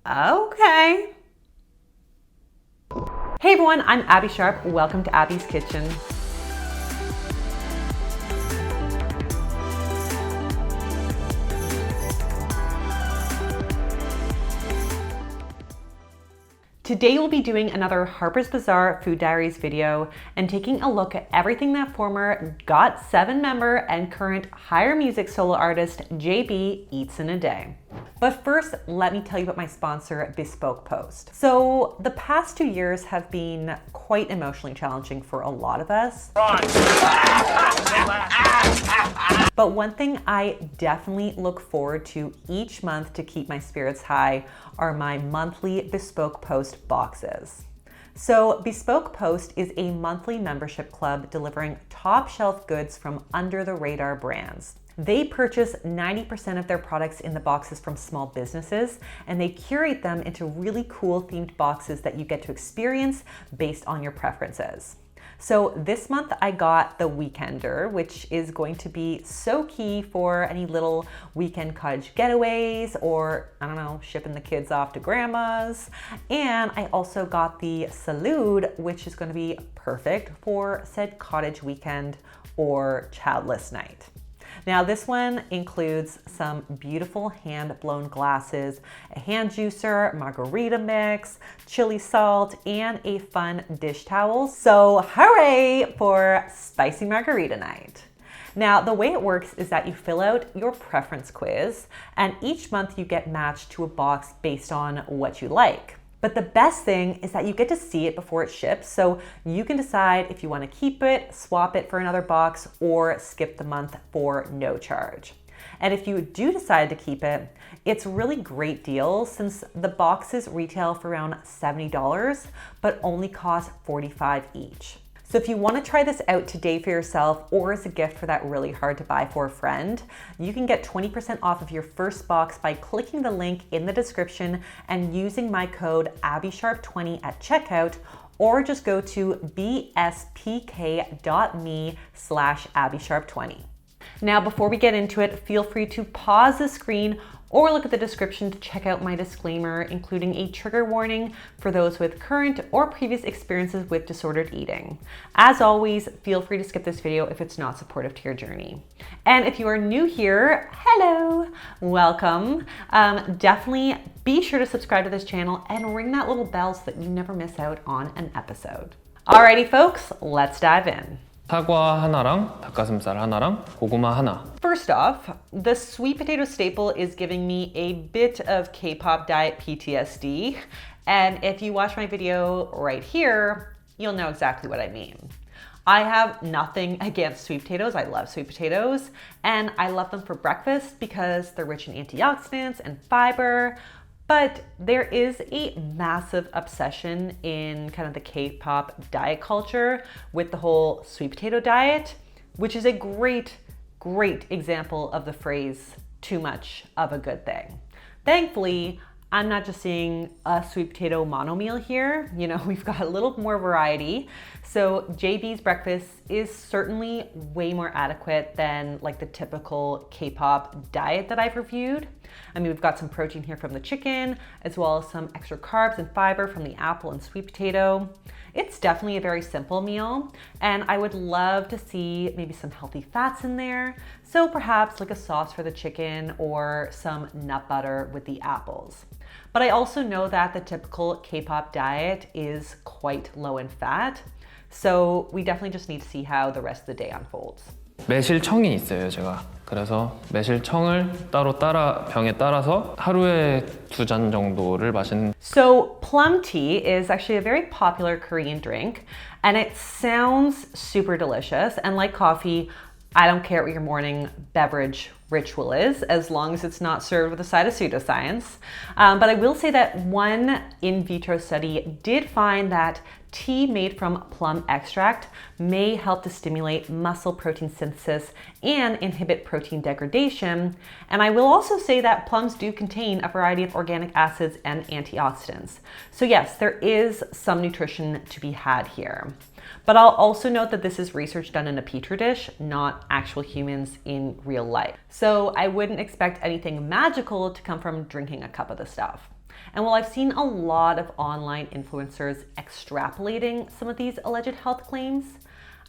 Okay. Hey everyone, I'm Abbey Sharp. Welcome to Abbey's Kitchen. Today we'll be doing another Harper's Bazaar Food Diaries video and taking a look at everything that former GOT7 member and current Higher Music solo artist JB eats in a day. But first, let me tell you about my sponsor, Bespoke Post. So the past 2 years have been quite emotionally challenging for a lot of us. But one thing I definitely look forward to each month to keep my spirits high are my monthly Bespoke Post boxes. So Bespoke Post is a monthly membership club delivering top shelf goods from under the radar brands. They purchase 90% of their products in the boxes from small businesses, and they curate them into really cool themed boxes that you get to experience based on your preferences. So this month I got the Weekender, which is going to be so key for any little weekend cottage getaways or, I don't know, shipping the kids off to grandma's. And I also got the Salud, which is going to be perfect for said cottage weekend or childless night. Now this one includes some beautiful hand-blown glasses, a hand juicer, margarita mix, chili salt, and a fun dish towel. So hooray for spicy margarita night. Now the way it works is that you fill out your preference quiz, and each month you get matched to a box based on what you like. But the best thing is that you get to see it before it ships, so you can decide if you want to keep it, swap it for another box, or skip the month for no charge. And if you do decide to keep it, it's a really great deal since the boxes retail for around $70, but only cost $45 each. So if you want to try this out today for yourself or as a gift for that really hard to buy for a friend, you can get 20% off of your first box by clicking the link in the description and using my code AbbeySharp20 at checkout, or just go to bspk.me/AbbeySharp20. Now, before we get into it, feel free to pause the screen or look at the description to check out my disclaimer, including a trigger warning for those with current or previous experiences with disordered eating. As always, feel free to skip this video if it's not supportive to your journey. And if you are new here, hello, welcome. Definitely be sure to subscribe to this channel and ring that little bell so that you never miss out on an episode. Alrighty folks, let's dive in. 사과 하나랑 닭가슴살 하나랑 고구마 하나. First off, the sweet potato staple is giving me a bit of K-pop diet PTSD. And if you watch my video right here, you'll know exactly what I mean. I have nothing against sweet potatoes. I love sweet potatoes, and I love them for breakfast because they're rich in antioxidants and fiber. But there is a massive obsession in kind of the K-pop diet culture with the whole sweet potato diet, which is a great example of the phrase, too much of a good thing. Thankfully, I'm not just seeing a sweet potato mono meal here. You know, we've got a little more variety. So JB's breakfast is certainly way more adequate than like the typical K-pop diet that I've reviewed. I mean, we've got some protein here from the chicken, as well as some extra carbs and fiber from the apple and sweet potato. It's definitely a very simple meal, and I would love to see maybe some healthy fats in there. So perhaps like a sauce for the chicken or some nut butter with the apples. But I also know that the typical K-pop diet is quite low in fat. So we definitely just need to see how the rest of the day unfolds. 매실청이 있어요, 제가. 그래서 매실청을 병에 따라서 하루에 2잔 정도를 마시는. So plum tea is actually a very popular Korean drink, and it sounds super delicious. And like coffee, I don't care what your morning beverage ritual is, as long as it's not served with a side of pseudoscience. But I will say that one in vitro study did find that tea made from plum extract may help to stimulate muscle protein synthesis and inhibit protein degradation. And I will also say that plums do contain a variety of organic acids and antioxidants. So yes, there is some nutrition to be had here. But I'll also note that this is research done in a petri dish, not actual humans in real life. So I wouldn't expect anything magical to come from drinking a cup of the stuff. And while I've seen a lot of online influencers extrapolating some of these alleged health claims,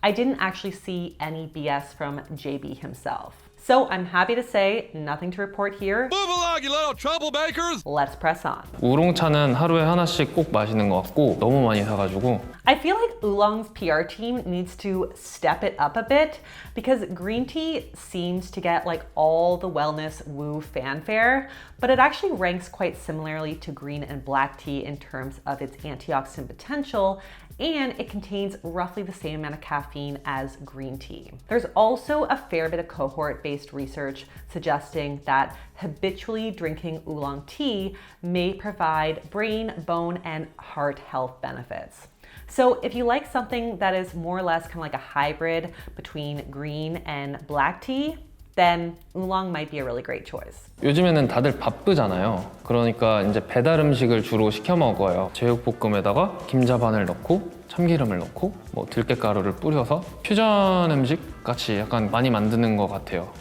I didn't actually see any BS from JB himself. So I'm happy to say nothing to report here. Move along, you little troublemakers! Let's press on. 우롱차는 하루에 하나씩 꼭 마시는 것 같고 너무 많이 사가지고 I feel like Oolong's PR team needs to step it up a bit because green tea seems to get like all the wellness woo fanfare, but it actually ranks quite similarly to green and black tea in terms of its antioxidant potential, and it contains roughly the same amount of caffeine as green tea. There's also a fair bit of cohort-based research suggesting that habitually drinking oolong tea may provide brain, bone, and heart health benefits. So if you like something that is more or less kind of like a hybrid between green and black tea, then oolong might be a really great choice. 요즘에는 다들 바쁘잖아요. 그러니까 이제 배달 음식을 주로 시켜 먹어요. 제육볶음에다가 김자반을 넣고 참기름을 넣고 뭐 들깨가루를 뿌려서 퓨전 음식 같이 약간 많이 만드는 것 같아요.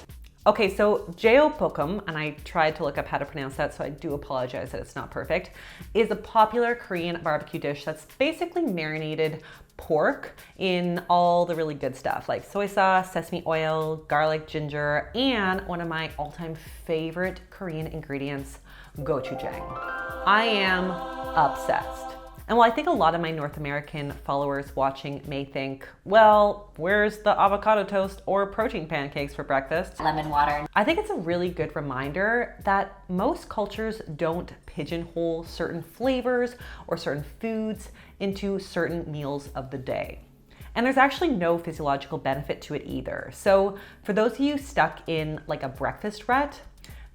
Okay, so jeopokkum, and I tried to look up how to pronounce that, so I do apologize that it's not perfect, is a popular Korean barbecue dish that's basically marinated pork in all the really good stuff like soy sauce, sesame oil, garlic, ginger, and one of my all-time favorite Korean ingredients, gochujang. I am obsessed. And while I think a lot of my North American followers watching may think, well, where's the avocado toast or protein pancakes for breakfast? Lemon water. I think it's a really good reminder that most cultures don't pigeonhole certain flavors or certain foods into certain meals of the day. And there's actually no physiological benefit to it either. So for those of you stuck in like a breakfast rut,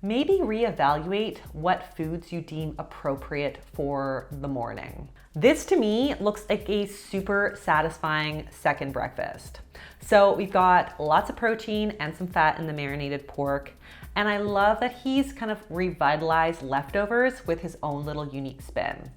maybe reevaluate what foods you deem appropriate for the morning. This to me looks like a super satisfying second breakfast. So we've got lots of protein and some fat in the marinated pork. And I love that he's kind of revitalized leftovers with his own little unique spin.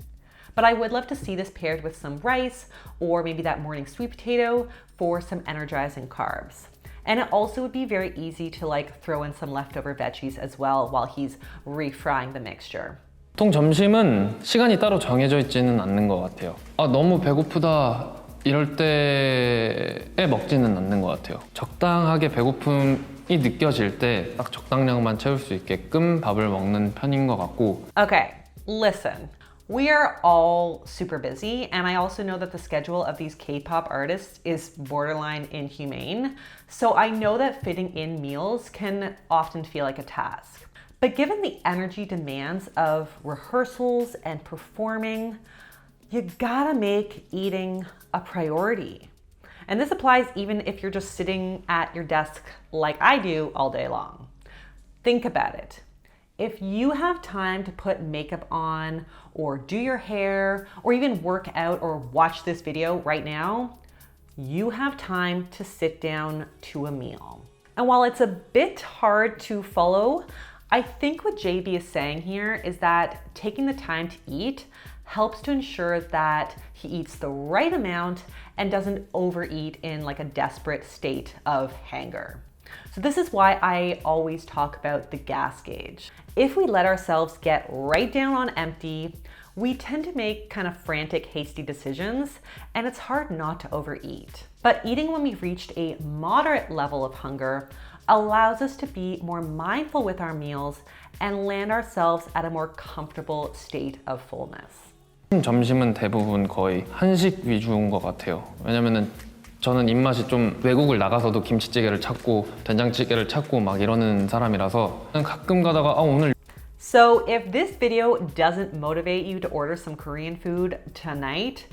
But I would love to see this paired with some rice or maybe that morning sweet potato for some energizing carbs. And it also would be very easy to like throw in some leftover veggies as well while he's refrying the mixture. 보통 점심은 시간이 따로 정해져 있지는 않는 것 같아요. 너무 배고프다 이럴 때에 먹지는 않는 것 같아요. 적당하게 배고픔이 느껴질 때 딱 적당량만 채울 수 있게끔 밥을 먹는 편인 것 같고. Okay, listen. We are all super busy, and I also know that the schedule of these K-pop artists is borderline inhumane. So I know that fitting in meals can often feel like a task. But given the energy demands of rehearsals and performing, you gotta make eating a priority. And this applies even if you're just sitting at your desk like I do all day long. Think about it. If you have time to put makeup on or do your hair or even work out or watch this video right now, you have time to sit down to a meal. And while it's a bit hard to follow, I think what JB is saying here is that taking the time to eat helps to ensure that he eats the right amount and doesn't overeat in like a desperate state of hunger. So this is why I always talk about the gas gauge. If we let ourselves get right down on empty, we tend to make kind of frantic, hasty decisions, and it's hard not to overeat. But eating when we've reached a moderate level of hunger allows us to be more mindful with our meals and land ourselves at a more comfortable state of fullness. 점심은 대부분 거의 한식 위주인 것 같아요. 왜냐면은 저는 입맛이 좀 외국을 나가서도 김치찌개를 찾고 된장찌개를 찾고 막 이러는 사람이라서 가끔 가다가 오늘. So if this video doesn't motivate you to order some Korean food tonight,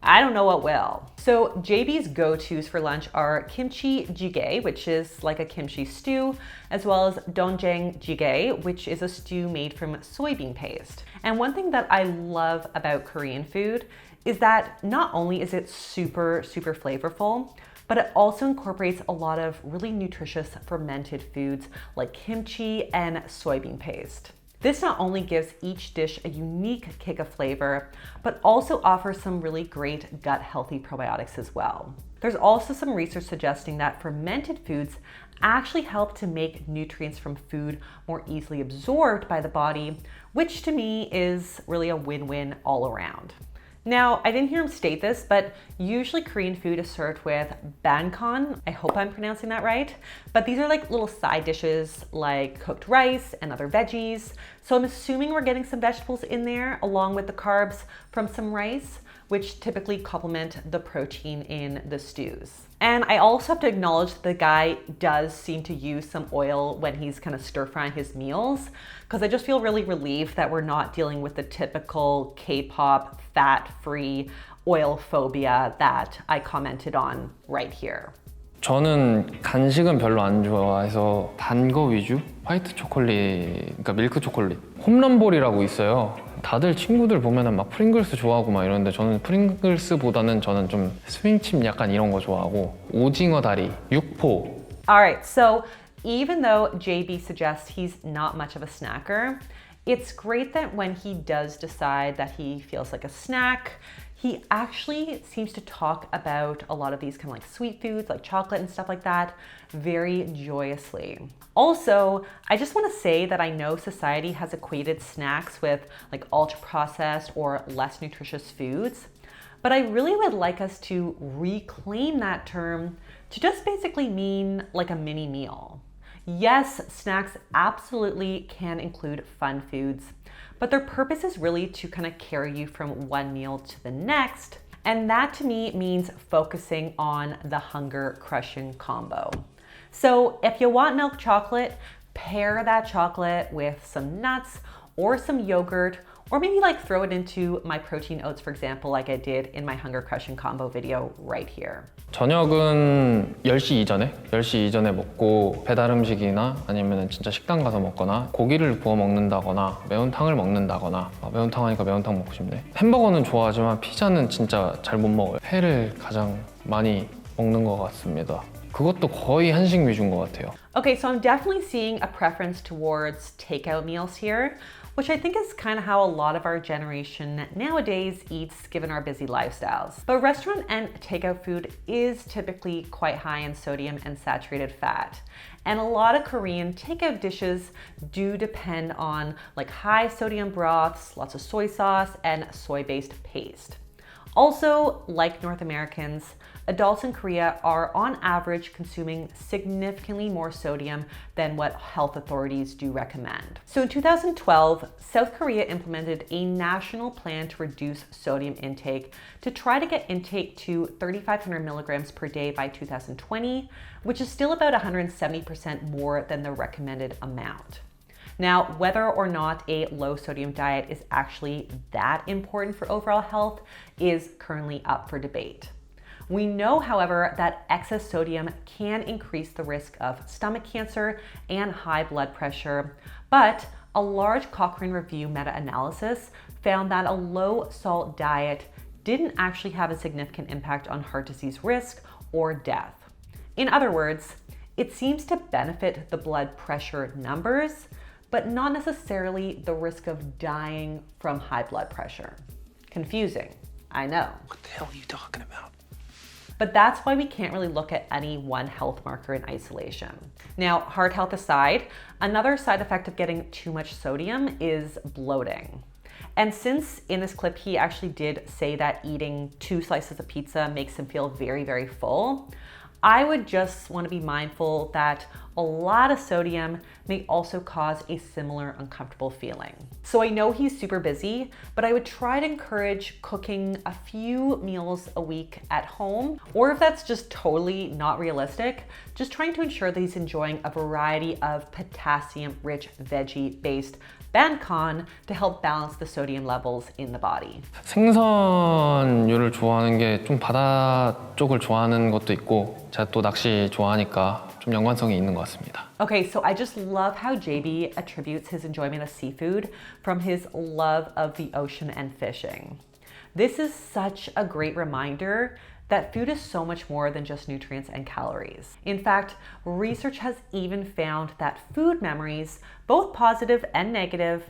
I don't know what will. So JB's go-tos for lunch are kimchi jjigae, which is like a kimchi stew, as well as doenjang jjigae, which is a stew made from soybean paste. And one thing that I love about Korean food is that not only is it super flavorful, but it also incorporates a lot of really nutritious fermented foods like kimchi and soybean paste. This not only gives each dish a unique kick of flavor, but also offers some really great gut healthy probiotics as well. There's also some research suggesting that fermented foods actually help to make nutrients from food more easily absorbed by the body, which to me is really a win-win all around. Now, I didn't hear him state this, but usually Korean food is served with bancon. I hope I'm pronouncing that right. But these are like little side dishes like cooked rice and other veggies. So I'm assuming we're getting some vegetables in there along with the carbs from some rice, which typically complement the protein in the stews. And I also have to acknowledge the guy does seem to use some oil when he's kind of stir frying his meals, because I just feel really relieved that we're not dealing with the typical K-pop fat-free oil phobia that I commented on right here. 저는 간식은 별로 안 좋아해서 단 거 위주? 화이트 초콜릿, 그러니까 밀크 초콜릿. 홈런볼이라고 있어요. 다들 친구들 보면은 막 프링글스 좋아하고 막 이러는데 저는 프링글스보다는 저는 좀 스윙칩 약간 이런 거 좋아하고 오징어 다리, 육포. Alright, so even though JB suggests he's not much of a snacker, it's great that when he does decide that he feels like a snack, he actually seems to talk about a lot of these kind of like sweet foods, like chocolate and stuff like that, very joyously. Also, I just want to say that I know society has equated snacks with like ultra processed or less nutritious foods, but I really would like us to reclaim that term to just basically mean like a mini meal. Yes, snacks absolutely can include fun foods, but their purpose is really to kind of carry you from one meal to the next. And that to me means focusing on the hunger crushing combo. So if you want milk chocolate, pair that chocolate with some nuts or some yogurt, or maybe like throw it into my protein oats, for example, like I did in my hunger crushing combo video right here. 저녁은 10시 이전에 먹고 배달 음식이나 아니면 진짜 식당 가서 먹거나 고기를 구워 먹는다거나 매운탕을 먹는다거나 매운탕 하니까 매운탕 먹고 싶네. 햄버거는 좋아하지만 피자는 진짜 잘 못 먹어요. 회를 가장 많이 먹는 것 같습니다. 그것도 거의 한식 위주인 것 같아요. Okay, so I'm definitely seeing a preference towards takeout meals here, which I think is kind of how a lot of our generation nowadays eats given our busy lifestyles. But restaurant and takeout food is typically quite high in sodium and saturated fat. And a lot of Korean takeout dishes do depend on like high sodium broths, lots of soy sauce, and soy-based paste. Also, like North Americans, adults in Korea are on average consuming significantly more sodium than what health authorities do recommend. So in 2012, South Korea implemented a national plan to reduce sodium intake to try to get intake to 3,500 milligrams per day by 2020, which is still about 170% more than the recommended amount. Now, whether or not a low sodium diet is actually that important for overall health is currently up for debate. We know, however, that excess sodium can increase the risk of stomach cancer and high blood pressure, but a large Cochrane Review meta-analysis found that a low salt diet didn't actually have a significant impact on heart disease risk or death. In other words, it seems to benefit the blood pressure numbers, but not necessarily the risk of dying from high blood pressure. Confusing, I know. What the hell are you talking about? But that's why we can't really look at any one health marker in isolation. Now, heart health aside, another side effect of getting too much sodium is bloating. And since in this clip he actually did say that eating 2 slices of pizza makes him feel very, very full, I would just want to be mindful that a lot of sodium may also cause a similar uncomfortable feeling. So I know he's super busy, but I would try to encourage cooking a few meals a week at home, or if that's just totally not realistic, just trying to ensure that he's enjoying a variety of potassium-rich veggie-based bancon to help balance the sodium levels in the body. 생선류를 좋아하는 게 좀 바다 쪽을 좋아하는 것도 있고 제가 또 낚시 좋아하니까 좀 연관성이 있는 것 같습니다. Okay, so I just love how JB attributes his enjoyment of seafood from his love of the ocean and fishing. This is such a great reminder that food is so much more than just nutrients and calories. In fact, research has even found that food memories, both positive and negative,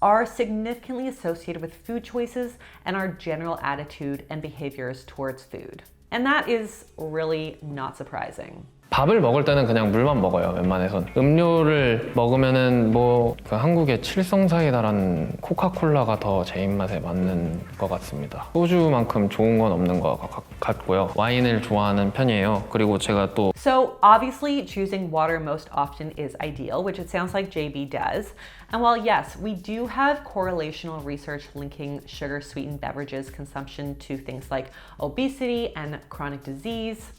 are significantly associated with food choices and our general attitude and behaviors towards food. And that is really not surprising. 밥을 먹을 때는 그냥 물만 먹어요, 웬만해선. 음료를 먹으면은 그 한국의 칠성사이다라는 코카콜라가 더 제 입맛에 맞는 것 같습니다. 소주만큼 좋은 건 없는 것 같고요. 와인을 좋아하는 편이에요. 그리고 제가 또 So obviously choosing water most often is ideal, which it sounds like JB does. And while yes, we do have correlational research linking sugar-sweetened beverages consumption to things like obesity and chronic disease,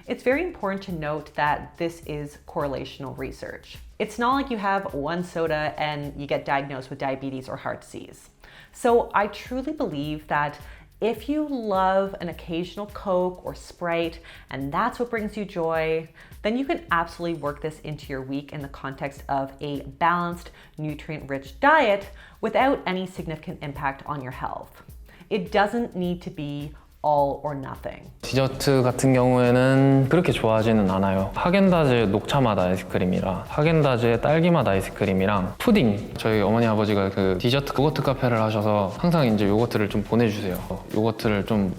it's very important to note that this is correlational research. It's not like you have one soda and you get diagnosed with diabetes or heart disease. So I truly believe that if you love an occasional Coke or Sprite and that's what brings you joy, then you can absolutely work this into your week in the context of a balanced, nutrient-rich diet without any significant impact on your health. It doesn't need to be all or nothing. 디저트 같은 경우에는 그렇게 좋아하지는 않아요. 하겐다즈 녹차맛 아이스크림이랑 하겐다즈의 딸기맛 아이스크림이랑 푸딩. 저희 어머니 아버지가 그 디저트 요거트 카페를 하셔서 항상 이제 요거트를 좀 보내주세요. 요거트를 좀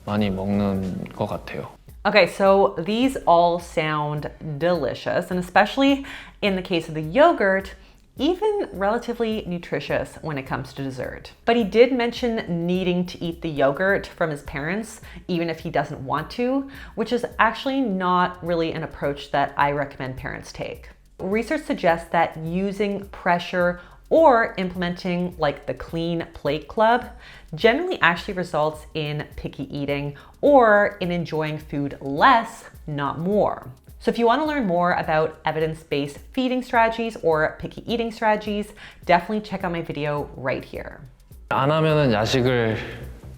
많이 먹는 것 같아요. Okay, so these all sound delicious, and especially in the case of the yogurt, even relatively nutritious when it comes to dessert. But he did mention needing to eat the yogurt from his parents, even if he doesn't want to, which is actually not really an approach that I recommend parents take. Research suggests that using pressure or implementing like the Clean Plate Club generally actually results in picky eating or in enjoying food less, not more. So if you want to learn more about evidence-based feeding strategies or picky eating strategies, definitely check out my video right here. 안 하면은 야식을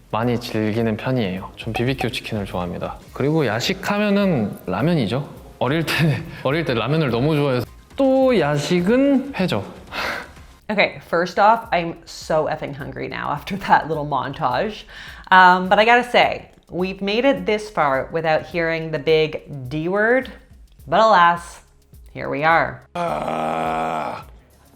많이 즐기는 편이에요. 전 BBQ 치킨을 좋아합니다. 그리고 야식하면은 라면이죠. 어릴 때 라면을 너무 좋아해서 또 야식은 회죠. Okay, first off, I'm so effing hungry now after that little montage. But I gotta say, we've made it this far without hearing the big D word. But alas, here we are.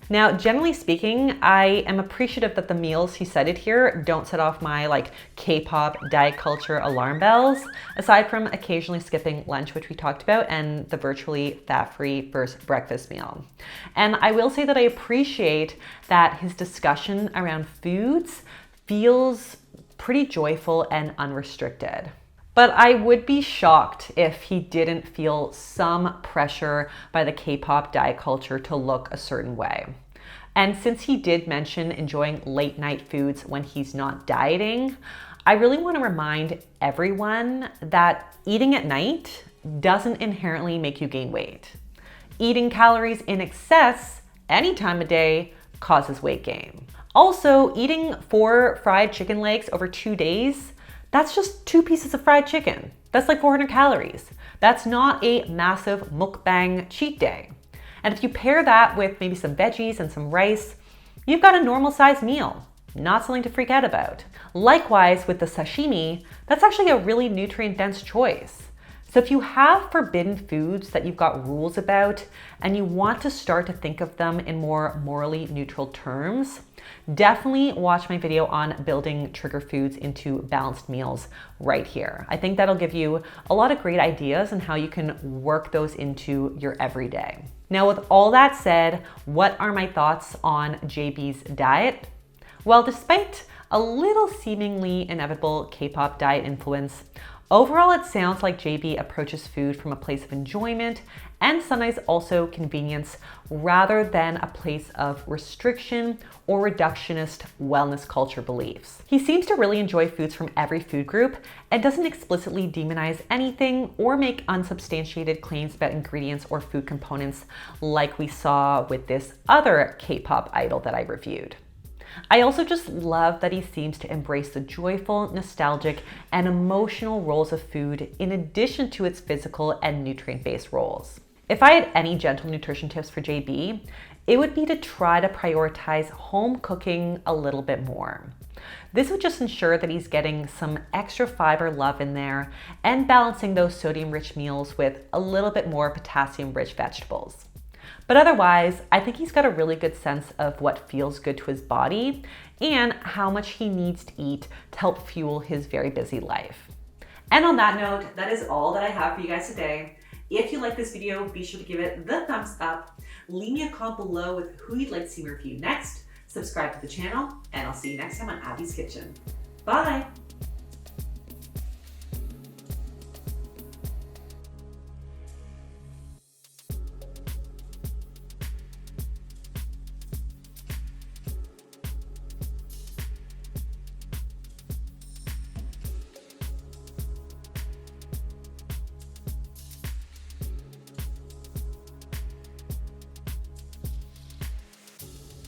Now, generally speaking, I am appreciative that the meals he cited here don't set off my like K-pop diet culture alarm bells, aside from occasionally skipping lunch, which we talked about, and the virtually fat-free first breakfast meal. And I will say that I appreciate that his discussion around foods feels pretty joyful and unrestricted. But I would be shocked if he didn't feel some pressure by the K-pop diet culture to look a certain way. And since he did mention enjoying late night foods when he's not dieting, I really want to remind everyone that eating at night doesn't inherently make you gain weight. Eating calories in excess any time of day causes weight gain. Also, eating 4 fried chicken legs over 2 days, that's just 2 pieces of fried chicken. That's like 400 calories. That's not a massive mukbang cheat day. And if you pair that with maybe some veggies and some rice, you've got a normal sized meal, not something to freak out about. Likewise with the sashimi, that's actually a really nutrient dense choice. So if you have forbidden foods that you've got rules about and you want to start to think of them in more morally neutral terms, definitely watch my video on building trigger foods into balanced meals right here. I think that'll give you a lot of great ideas on how you can work those into your everyday. Now, with all that said, what are my thoughts on JB's diet? Well, despite a little seemingly inevitable K-pop diet influence, overall, it sounds like JB approaches food from a place of enjoyment and sometimes also convenience rather than a place of restriction or reductionist wellness culture beliefs. He seems to really enjoy foods from every food group and doesn't explicitly demonize anything or make unsubstantiated claims about ingredients or food components like we saw with this other K-pop idol that I reviewed. I also just love that he seems to embrace the joyful, nostalgic, and emotional roles of food in addition to its physical and nutrient-based roles. If I had any gentle nutrition tips for JB, it would be to try to prioritize home cooking a little bit more. This would just ensure that he's getting some extra fiber love in there and balancing those sodium-rich meals with a little bit more potassium-rich vegetables. But otherwise, I think he's got a really good sense of what feels good to his body and how much he needs to eat to help fuel his very busy life. And on that note, that is all that I have for you guys today. If you like this video, be sure to give it the thumbs up. Leave me a comment below with who you'd like to see me review next. Subscribe to the channel, and I'll see you next time on Abby's Kitchen. Bye!